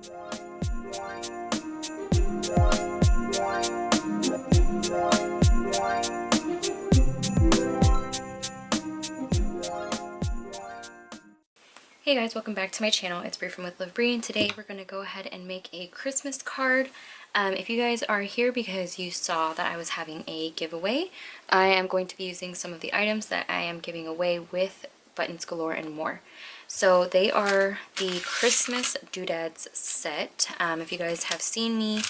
Hey guys, welcome back to my channel. It's Bree from With Love Bree, and today we're going to go ahead and make a Christmas card. If you guys are here because you saw that I was having a giveaway, I am going to be using some of the items that I am giving away with Buttons Galore and more. So they are the Christmas Doodads set. If you guys have seen me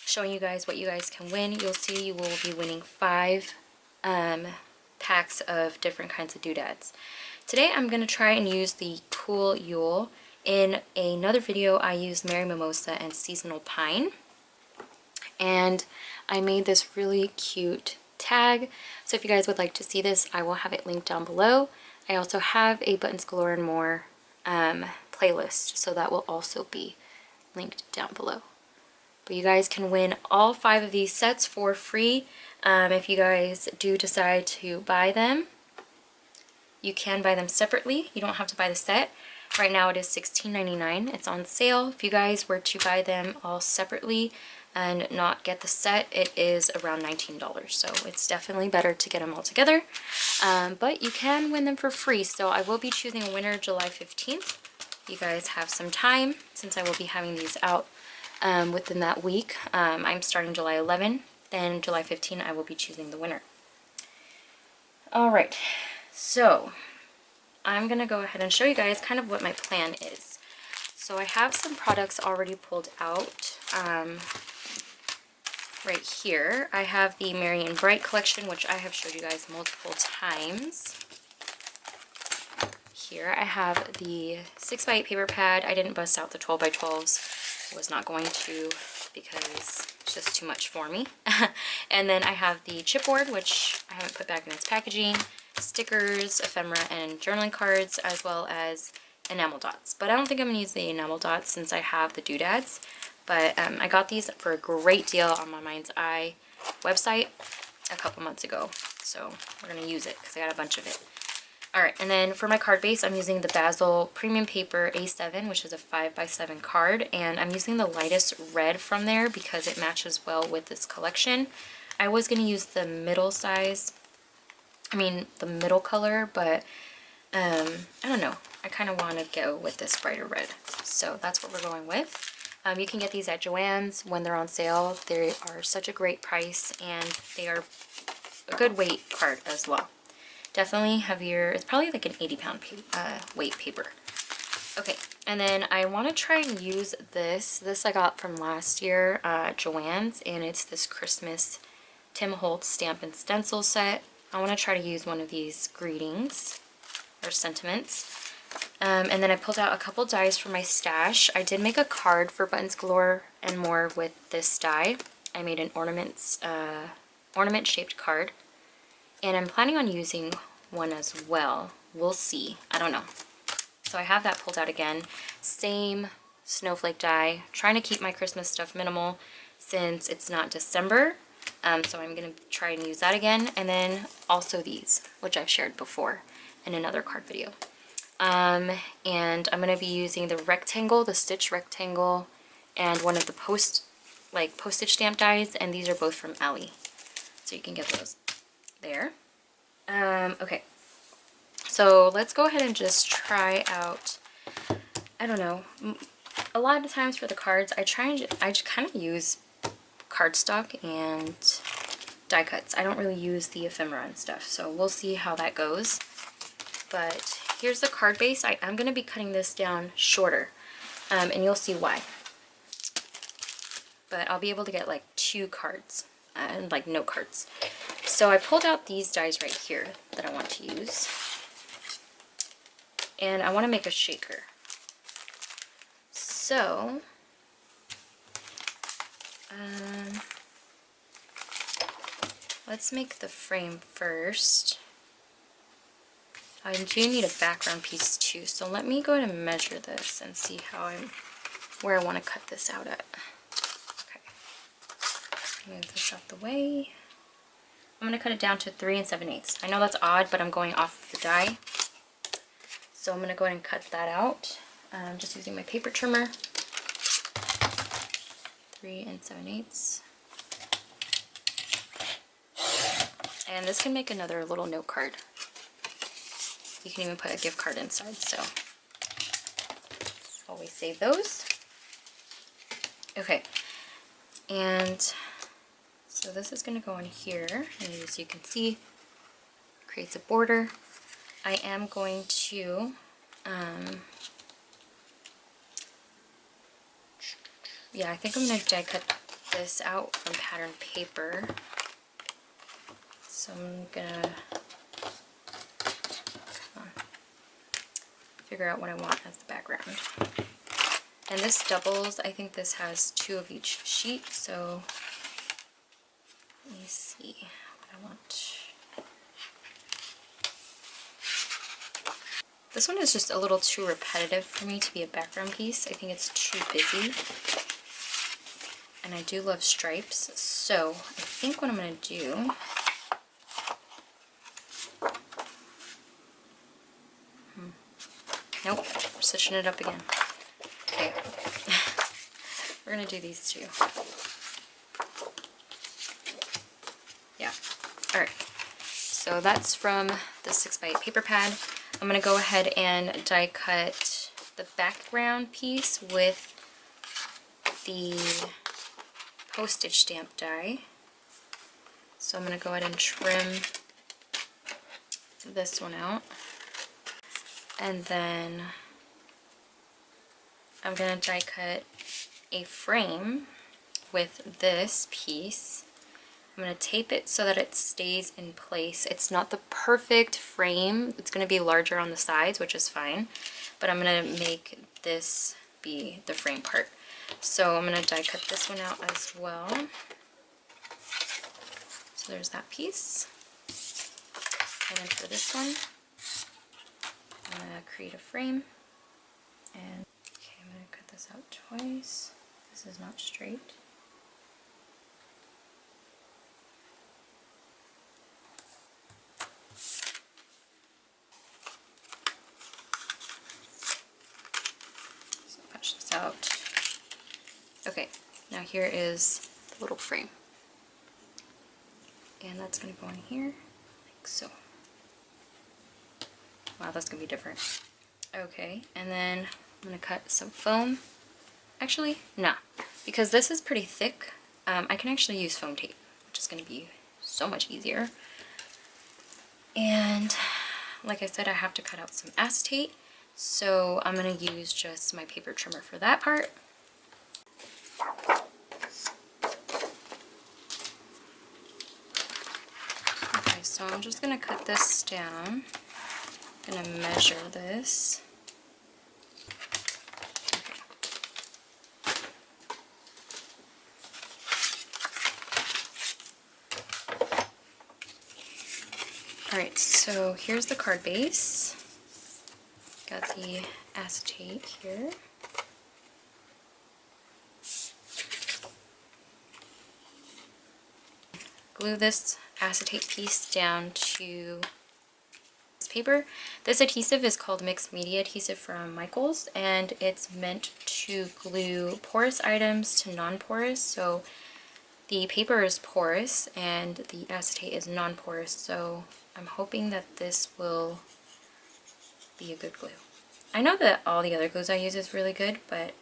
showing you guys what you guys can win, you'll see you will be winning 5 packs of different kinds of doodads. Today I'm going to try and use the Cool Yule. In another video I used Merry Mimosa and Seasonal Pine. And I made this really cute tag. So if you guys would like to see this, I will have it linked down below. I also have a Buttons Galore and More playlist, so that will also be linked down below. But you guys can win all 5 of these sets for free. If you guys do decide to buy them, you can buy them separately. You don't have to buy the set. Right now it is $16.99. It's on sale. If you guys were to buy them all separately and not get the set, it is around $19. So it's definitely better to get them all together. But you can win them for free. So I will be choosing a winner July 15th. You guys have some time since I will be having these out within that week. I'm starting July 11. Then July 15 I will be choosing the winner. Alright. So, I'm going to go ahead and show you guys kind of what my plan is. So I have some products already pulled out right here. I have the Merry and Bright collection, which I have showed you guys multiple times. Here I have the 6x8 paper pad. I didn't bust out the 12x12s. I was not going to because it's just too much for me. And then I have the chipboard, which I haven't put back in its packaging. Stickers, ephemera, and journaling cards, as well as enamel dots. But I don't think I'm going to use the enamel dots since I have the doodads. But I got these for a great deal on my Mind's Eye website a couple months ago. So we're going to use it because I got a bunch of it. Alright, and then for my card base, I'm using the Basil Premium Paper A7, which is a 5x7 card. And I'm using the lightest red from there because it matches well with this collection. I was going to use the middle size. The middle color, but I don't know. I kind of want to go with this brighter red. So that's what we're going with. You can get these at Joann's when they're on sale. They are such a great price, and they are a good weight card as well. Definitely heavier. It's probably like an 80-pound weight paper. Okay, and then I want to try and use this. This I got from last year at Joann's, and it's this Christmas Tim Holtz stamp and stencil set. I want to try to use one of these greetings or sentiments. And then I pulled out a couple dies from my stash. I did make a card for Buttons Galore and More with this die. I made an ornament shaped card. And I'm planning on using one as well. We'll see. I don't know. So I have that pulled out again. Same snowflake die. Trying to keep my Christmas stuff minimal since it's not December. So I'm going to try and use that again. And then also these, which I've shared before in another card video. And I'm going to be using the rectangle, the stitch rectangle, and one of the postage stamp dies. And these are both from Ally. So you can get those there. Okay. So let's go ahead and just try out, I don't know, a lot of the times for the cards, I just kind of use cardstock and die cuts. I don't really use the ephemera and stuff, so we'll see how that goes. But here's the card base. I am going to be cutting this down shorter, and you'll see why. But I'll be able to get like 2 cards, and like note cards. So I pulled out these dies right here that I want to use, and I want to make a shaker. So let's make the frame first. I do need a background piece too, so let me go ahead and measure this and see where I want to cut this out at. Okay, move this out the way. I'm going to cut it down to 3 7/8. I know that's odd, but I'm going off the die. So I'm going to go ahead and cut that out. I'm just using my paper trimmer. 3 7/8. And this can make another little note card. You can even put a gift card inside, so always save those. Okay, and so this is going to go on here, and as you can see, creates a border. I am going to yeah, I think I'm going to die cut this out from pattern paper. So I'm gonna figure out what I want as the background. And this doubles, I think this has 2 of each sheet, so let me see what I want. This one is just a little too repetitive for me to be a background piece. I think it's too busy. And I do love stripes, so I think what I'm gonna do, nope, we're stitching it up again. Okay, we're gonna do these 2. Yeah, all right. So that's from the 6x8 paper pad. I'm gonna go ahead and die cut the background piece with the postage stamp die. So I'm gonna go ahead and trim this one out. And then I'm going to die cut a frame with this piece. I'm going to tape it so that it stays in place. It's not the perfect frame. It's going to be larger on the sides, which is fine. But I'm going to make this be the frame part. So I'm going to die cut this one out as well. So there's that piece. And then for this one, I'm going to create a frame, and okay, I'm going to cut this out twice. This is not straight. So patch this out. Okay, now here is the little frame. And that's going to go in here, like so. Wow, that's going to be different. Okay, and then I'm going to cut some foam. Actually, nah, because this is pretty thick, I can actually use foam tape, which is going to be so much easier. And like I said, I have to cut out some acetate, so I'm going to use just my paper trimmer for that part. Okay, so I'm just going to cut this down. I'm going to measure this. Alright, so here's the card base. Got the acetate here. Glue this acetate piece down to this paper. This adhesive is called Mixed Media Adhesive from Michaels, and it's meant to glue porous items to non-porous. So the paper is porous and the acetate is non-porous, so I'm hoping that this will be a good glue. I know that all the other glues I use is really good, but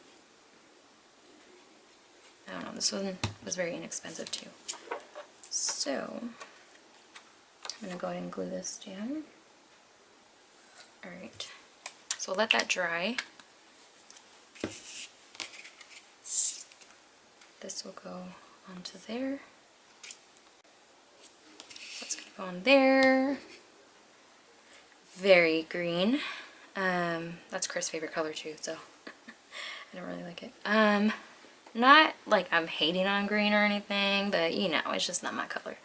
I don't know, this one was very inexpensive too. So I'm going to go ahead and glue this down. Alright, so let that dry. This will go onto there. That's going to go on there. Very green. That's Chris' favorite color too, so I don't really like it. Not like I'm hating on green or anything, but you know, it's just not my color.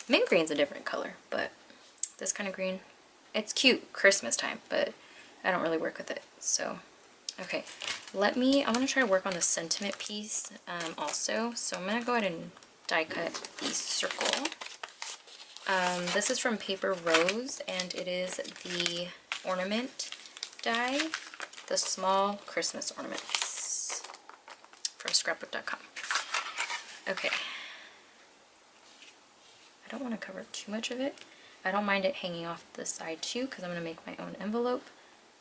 Mint green's a different color, but this kind of green, it's cute Christmas time, but I don't really work with it. So, okay, I'm gonna try to work on the sentiment piece also. So I'm gonna go ahead and die cut the circle. This is from Paper Rose, and it is the ornament die, the small Christmas ornaments from scrapbook.com. Okay. I don't want to cover too much of it. I don't mind it hanging off the side too, because I'm going to make my own envelope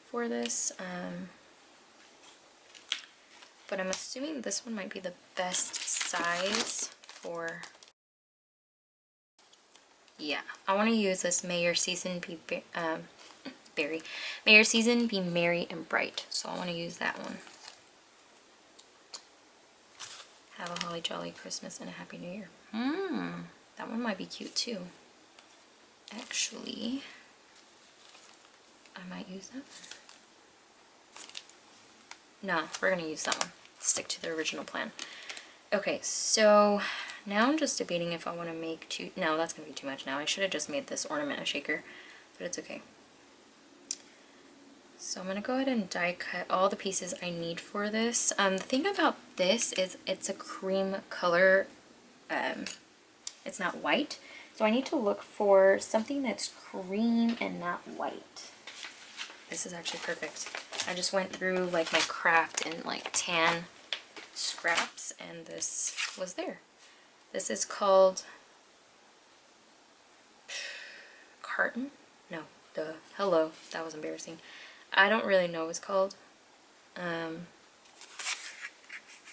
for this. But I'm assuming this one might be the best size for... Yeah, I want to use this May Your Season Be May Your Season Be Merry and Bright. So I want to use that one. Have a holly jolly Christmas and a happy new year. That one might be cute too. Actually, I might use that one. No, we're gonna use that one. Stick to the original plan. Okay, so now I'm just debating if I want to make two. No, that's gonna be too much now. I should have just made this ornament a shaker, but it's okay. So I'm gonna go ahead and die cut all the pieces I need for this. The thing about this is it's a cream color. It's not white, so I need to look for something that's cream and not white. This is actually perfect. I just went through like my craft and like tan scraps, and this was there. This is called Carton? No, the hello. That was embarrassing. I don't really know what it's called.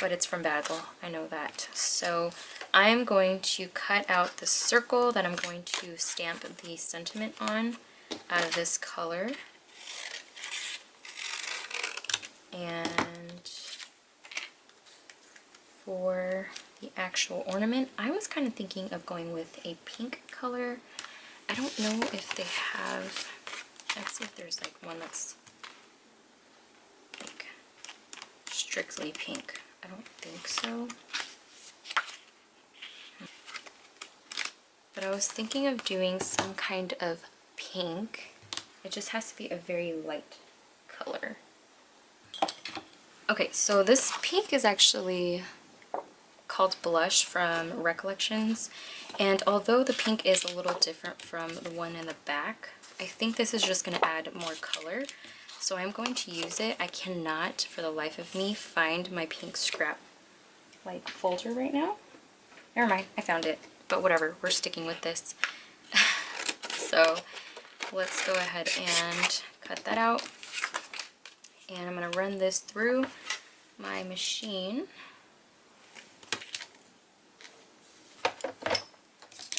But it's from Basil. I know that. So I'm going to cut out the circle that I'm going to stamp the sentiment on out of this color. And for the actual ornament, I was kind of thinking of going with a pink color. I don't know if they have, let's see if there's like one that's like strictly pink. I don't think so. But I was thinking of doing some kind of pink. It just has to be a very light color. Okay, so this pink is actually called Blush from Recollections. And although the pink is a little different from the one in the back, I think this is just going to add more color. So I'm going to use it. I cannot, for the life of me, find my pink scrap like folder right now. Never mind, I found it. But whatever, we're sticking with this. So let's go ahead and cut that out. And I'm going to run this through my machine.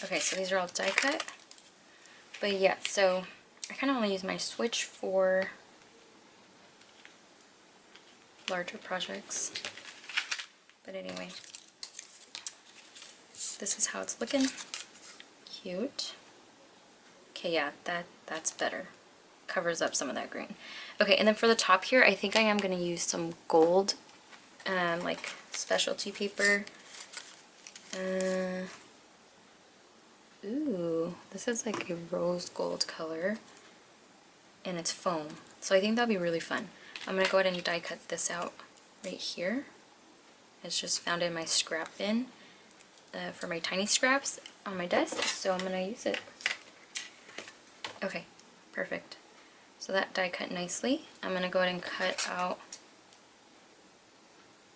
Okay, so these are all die cut. But yeah, so I kind of only use my switch for larger projects. But anyway, this is how it's looking. Cute. Okay, yeah, that's better. Covers up some of that green. Okay, and then for the top here, I think I am going to use some gold, like specialty paper. Ooh, this is like a rose gold color, and it's foam. So I think that'll be really fun. I'm going to go ahead and die cut this out right here. It's just found in my scrap bin for my tiny scraps on my desk, so I'm going to use it. Okay, perfect. So that die cut nicely. I'm going to go ahead and cut out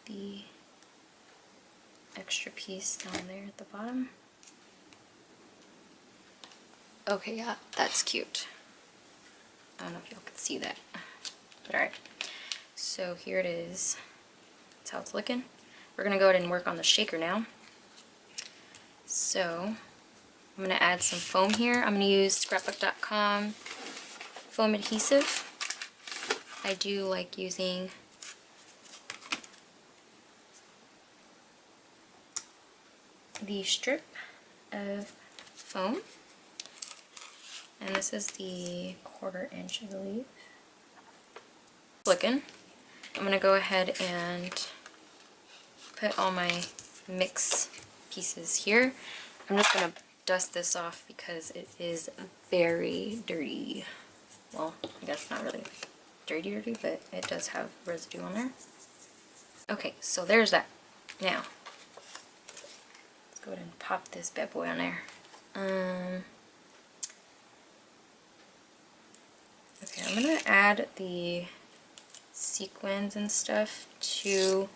the extra piece down there at the bottom. Okay, yeah, that's cute. I don't know if y'all can see that, but alright. So here it is. That's how it's looking. We're going to go ahead and work on the shaker now. So I'm going to add some foam here. I'm going to use scrapbook.com foam adhesive. I do like using the strip of foam. And this is the 1/4 inch, I believe. Looking. I'm going to go ahead and put all my mix pieces here. I'm just going to dust this off because it is very dirty. Well, I guess not really dirty, but it does have residue on there. Okay, so there's that. Now, let's go ahead and pop this bad boy on there. Okay, I'm going to add the sequins and stuff to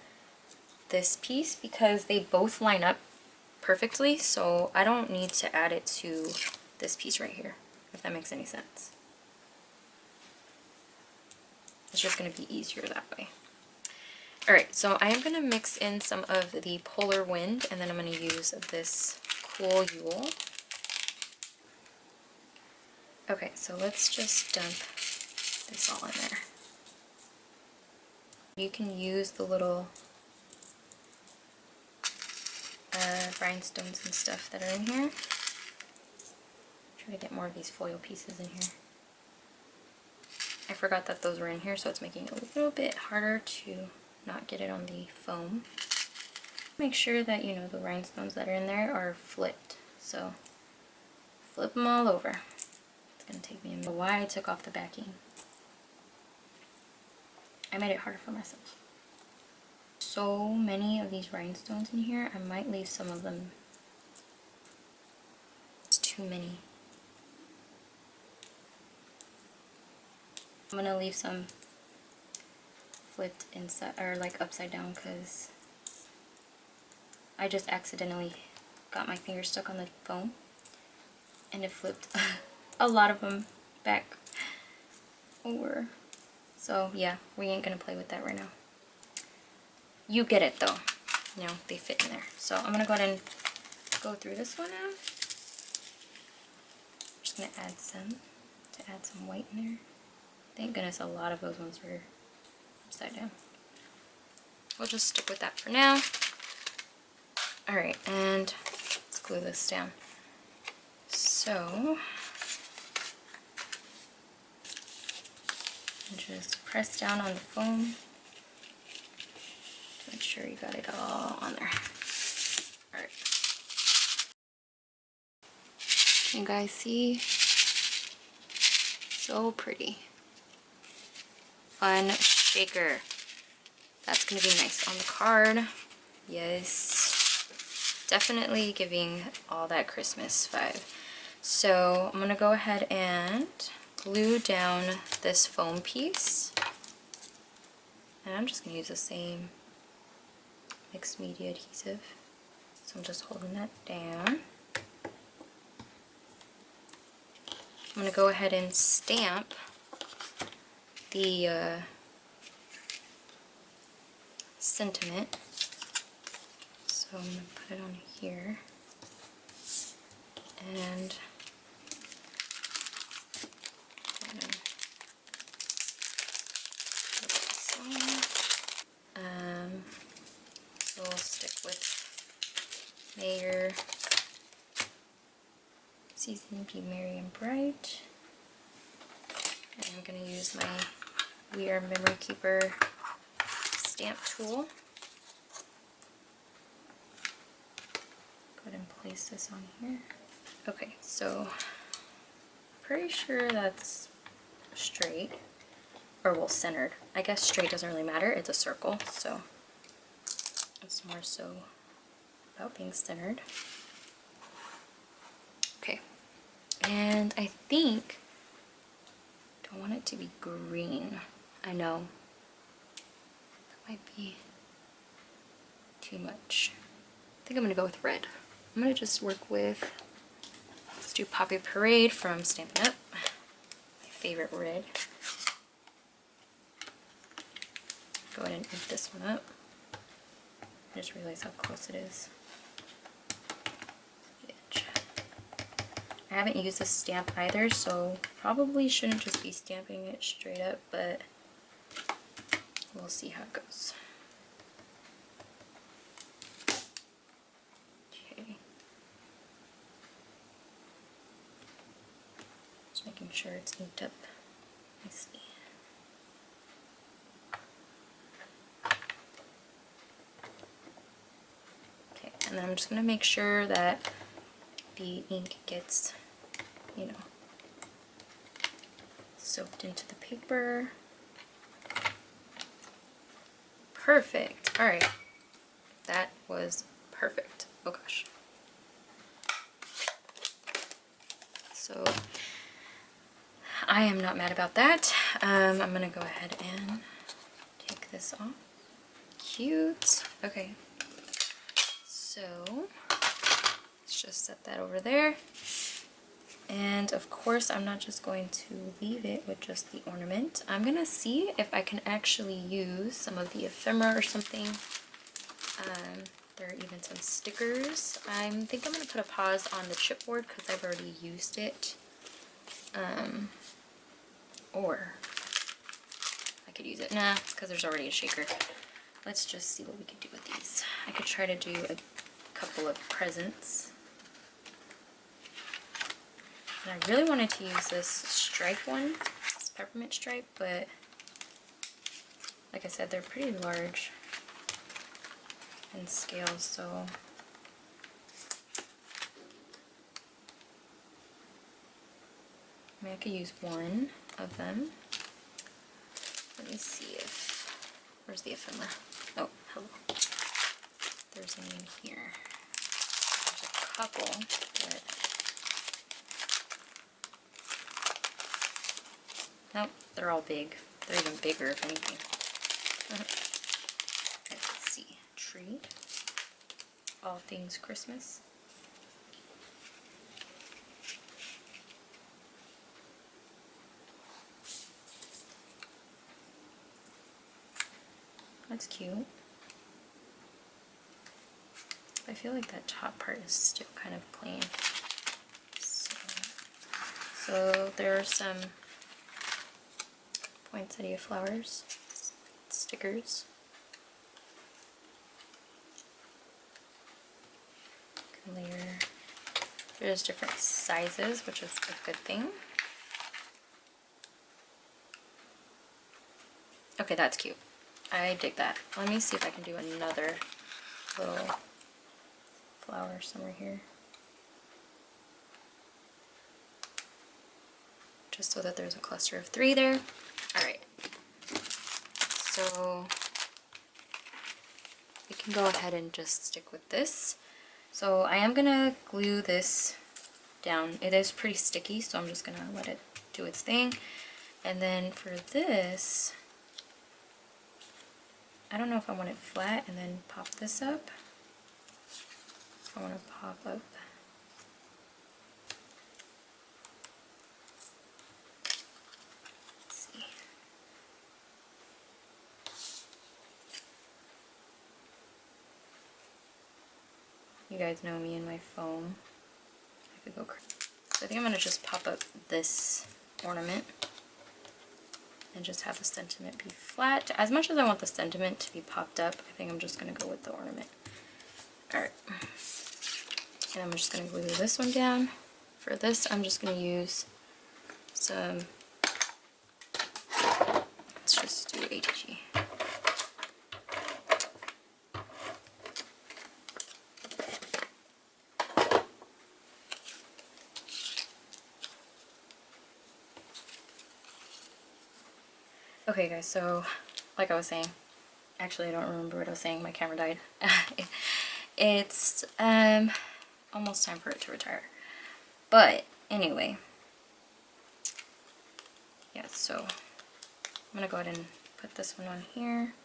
this piece because they both line up perfectly, so I don't need to add it to this piece right here, if that makes any sense. It's just going to be easier that way. Alright, so I am going to mix in some of the Polar Wind, and then I'm going to use this Cool Yule. Okay, so let's just dump this all in there. You can use the little rhinestones and stuff that are in here. Try to get more of these foil pieces in here. I forgot that those were in here, so it's making it a little bit harder to not get it on the foam. Make sure that, you know, the rhinestones that are in there are flipped. So flip them all over. It's going to take me a minute. Why I took off the backing. I made it harder for myself. So many of these rhinestones in here, I might leave some of them. It's too many. I'm gonna leave some flipped inside, or like upside down, because I just accidentally got my finger stuck on the foam and it flipped a lot of them back over. So yeah, we ain't gonna play with that right now. You get it though. You know, they fit in there. So I'm gonna go ahead and go through this one now. I'm just gonna add some white in there. Thank goodness a lot of those ones were upside down. We'll just stick with that for now. Alright, and let's glue this down. So, just press down on the foam to make sure you got it all on there. Alright. Can you guys see? So pretty. Fun shaker. That's going to be nice on the card. Yes. Definitely giving all that Christmas vibe. So I'm going to go ahead and glue down this foam piece. And I'm just going to use the same mixed media adhesive. So I'm just holding that down. I'm going to go ahead and stamp the sentiment. So I'm going to put it on here. And so we'll stick with May your season be merry and bright. And I'm going to use my We Are Memory Keeper stamp tool. Go ahead and place this on here. Okay, so pretty sure that's straight, or well, centered. I guess straight doesn't really matter, it's a circle, so it's more so about being centered. Okay, and I think, don't want it to be green. I know, that might be too much. I think I'm gonna go with red. I'm gonna just work with, let's do Poppy Parade from Stampin' Up, my favorite red. Go ahead and ink this one up. I just realized how close it is. I haven't used this stamp either, so probably shouldn't just be stamping it straight up, but we'll see how it goes. Okay. Just making sure it's inked up nicely. Okay, and then I'm just going to make sure that the ink gets, you know, soaked into the paper. Perfect. Alright. That was perfect. Oh gosh. So, I am not mad about that. I'm going to go ahead and take this off. Cute. Okay. So, let's just set that over there. And of course, I'm not just going to leave it with just the ornament. I'm gonna see if I can actually use some of the ephemera or something. There are even some stickers. I think I'm gonna put a pause on the chipboard because I've already used it. Or I could use it. Nah, because there's already a shaker. Let's just see what we can do with these. I could try to do a couple of presents. And I really wanted to use this stripe one, this peppermint stripe, but like I said, they're pretty large in scale, so I mean, I could use one of them. Let me see if, where's the ephemera? Oh, hello. There's any in here. There's a couple, but nope, they're all big. They're even bigger if anything. Okay, let's see. Tree. All things Christmas. That's cute. I feel like that top part is still kind of plain. So there are some poinsettia flowers, stickers. You can layer. There's different sizes, which is a good thing. Okay, that's cute. I dig that. Let me see if I can do another little flower somewhere here. Just so that there's a cluster of 3 there. Alright. So we can go ahead and just stick with this. So I am gonna glue this down. It is pretty sticky, so I'm just gonna let it do its thing. And then for this, I don't know if I want it flat and then pop this up. I want to pop up. Let's see. You guys know me and my foam. I could go crazy. So I think I'm going to just pop up this ornament and just have the sentiment be flat. As much as I want the sentiment to be popped up, I think I'm just going to go with the ornament. Alright. And I'm just going to glue this one down. For this, I'm just going to use some, let's just do ATG. Okay guys, so like I was saying, actually I don't remember what I was saying, my camera died. It's almost time for it to retire. But anyway, yeah, so I'm gonna go ahead and put this one on here.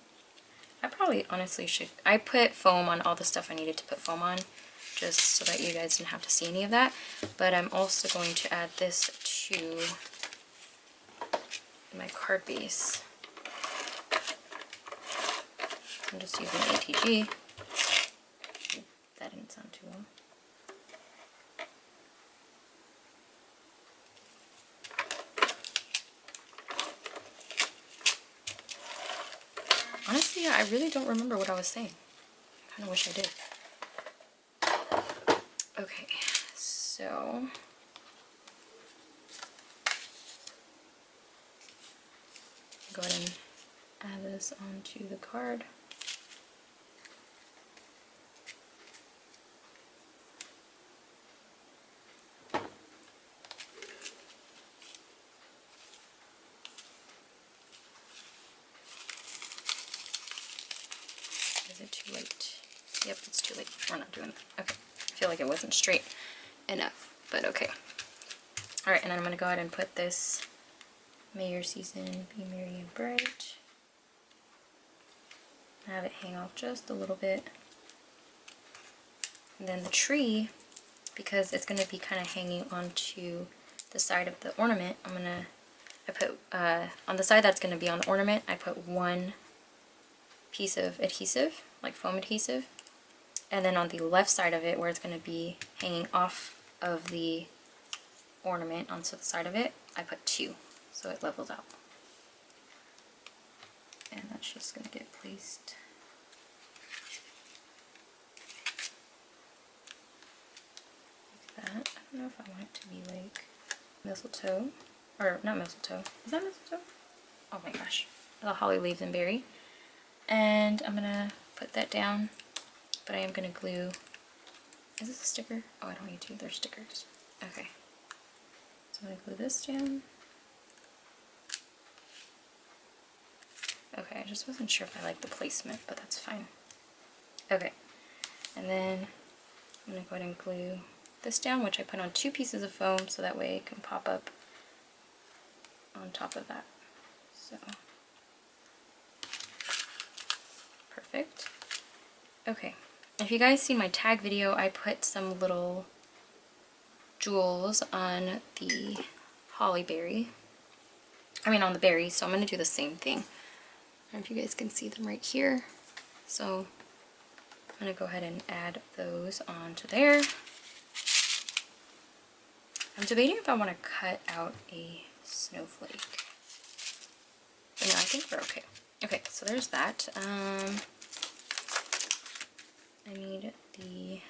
I probably honestly should, I put foam on all the stuff I needed to put foam on, just so that you guys didn't have to see any of that. But I'm also going to add this to my card base. I'm just using ATG. That didn't sound too well. Honestly, I really don't remember what I was saying. I kind of wish I did. Okay, so go ahead and add this onto the card. Is it too late? Yep, it's too late. We're not doing that. Okay. I feel like it wasn't straight enough, but okay. Alright, and then I'm going to go ahead and put this May Your Season Be Merry and Bright. Have it hang off just a little bit. And then the tree, because it's going to be kind of hanging onto the side of the ornament, I put, on the side that's going to be on the ornament, I put one piece of adhesive, like foam adhesive. And then on the left side of it, where it's going to be hanging off of the ornament onto the side of it, I put two, so it levels out. And that's just going to get placed like that. I don't know if I want it to be like mistletoe, or not mistletoe. Is that mistletoe? Oh my gosh. The holly leaves and berry. And I'm going to put that down, but I am going to glue. Is this a sticker? Oh, I don't need to. They're stickers. Okay. So I'm going to glue this down. Okay, I just wasn't sure if I liked the placement, but that's fine. Okay. And then I'm going to go ahead and glue this down, which I put on 2 pieces of foam so that way it can pop up on top of that. So, perfect. Okay, if you guys see my tag video, I put some little jewels on the holly berry. I mean on the berry, so I'm going to do the same thing. I don't know if you guys can see them right here. So I'm going to go ahead and add those onto there. I'm debating if I want to cut out a snowflake. But no, I think we're okay. Okay, so there's that. I need the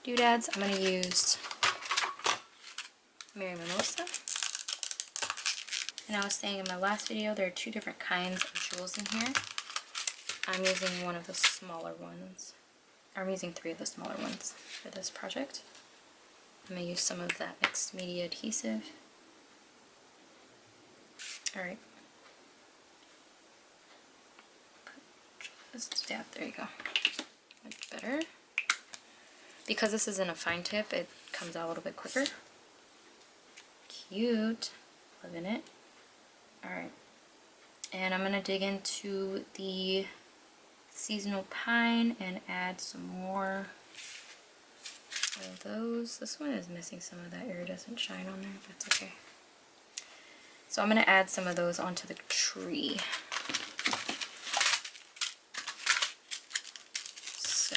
doodads. I'm going to use Mary Mimosa. And I was saying in my last video, there are 2 different kinds of jewels in here. I'm using one of the smaller ones. I'm using 3 of the smaller ones for this project. I'm going to use some of that mixed media adhesive. Alright. Just dab, there you go. Much better. Because this isn't a fine tip, it comes out a little bit quicker. Cute. Loving it. Alright. And I'm going to dig into the seasonal pine and add some more of those. This one is missing some of that iridescent shine on there, but it's okay. So I'm going to add some of those onto the tree. So,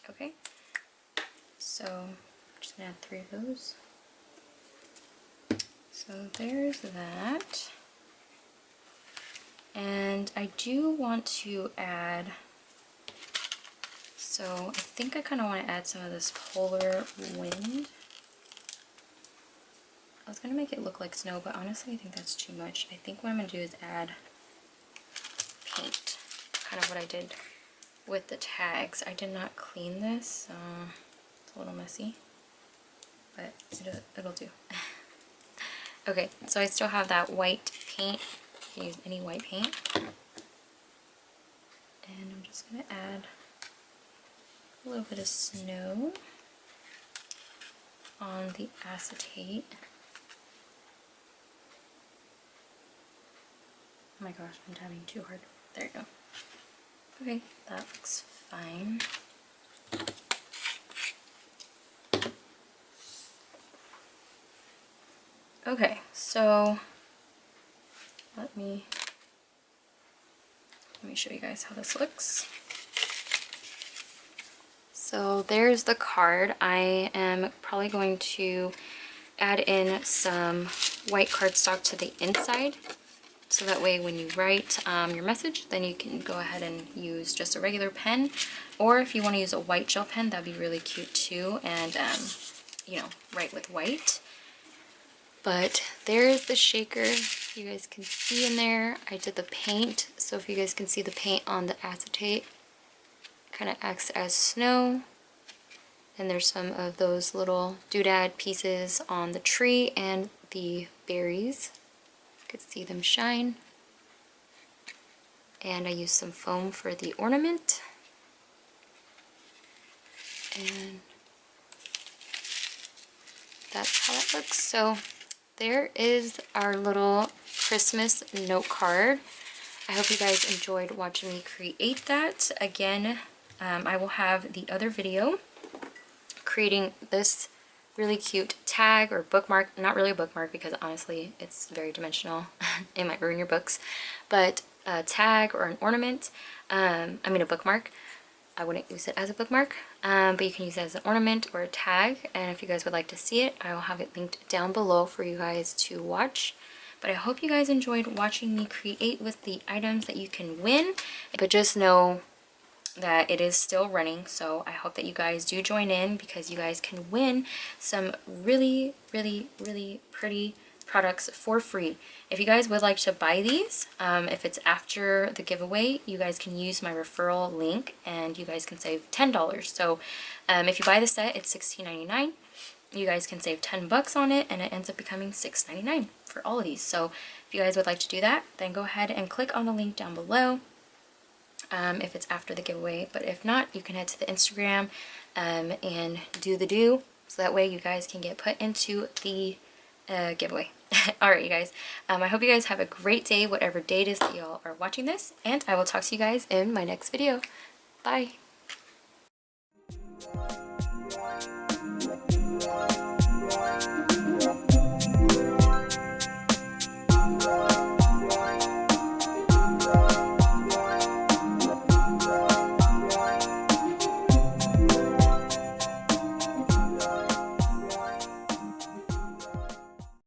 okay. So I'm just going to add 3 of those. So there's that. And I do want to add, so I think I kind of want to add some of this polar wind. I was going to make it look like snow, but honestly I think that's too much. I think what I'm going to do is add paint, kind of what I did with the tags. I did not clean this, so it's a little messy, but it'll do. Okay, so I still have that white paint. You can use any white paint. And I'm just going to add a little bit of snow on the acetate. Oh my gosh, I'm tapping too hard. There you go. Okay, that looks fine. Okay, so let me show you guys how this looks. So there's the card. I am probably going to add in some white cardstock to the inside, so that way when you write your message, then you can go ahead and use just a regular pen, or if you want to use a white gel pen, that'd be really cute too, and you know, write with white. But there's the shaker. You guys can see in there, I did the paint. So if you guys can see the paint on the acetate, kind of acts as snow. And there's some of those little doodad pieces on the tree and the berries. You could see them shine. And I used some foam for the ornament. And that's how it looks. So there is our little Christmas note card. I hope you guys enjoyed watching me create that. Again, I will have the other video creating this really cute tag or bookmark. Not really a bookmark because honestly it's very dimensional. It might ruin your books, but a tag or an ornament, I mean a bookmark. I wouldn't use it as a bookmark, but you can use it as an ornament or a tag, and if you guys would like to see it, I will have it linked down below for you guys to watch. But I hope you guys enjoyed watching me create with the items that you can win, but just know that it is still running, so I hope that you guys do join in because you guys can win some really pretty products for free. If you guys would like to buy these, if it's after the giveaway, you guys can use my referral link and you guys can save $10. So if you buy the set, it's $16.99. You guys can save 10 bucks on it and it ends up becoming $6.99 for all of these. So if you guys would like to do that, then go ahead and click on the link down below. If it's after the giveaway, but if not, you can head to the Instagram and do the do, so that way you guys can get put into the giveaway. Alright, you guys, I hope you guys have a great day, whatever day it is that y'all are watching this, and I will talk to you guys in my next video. Bye!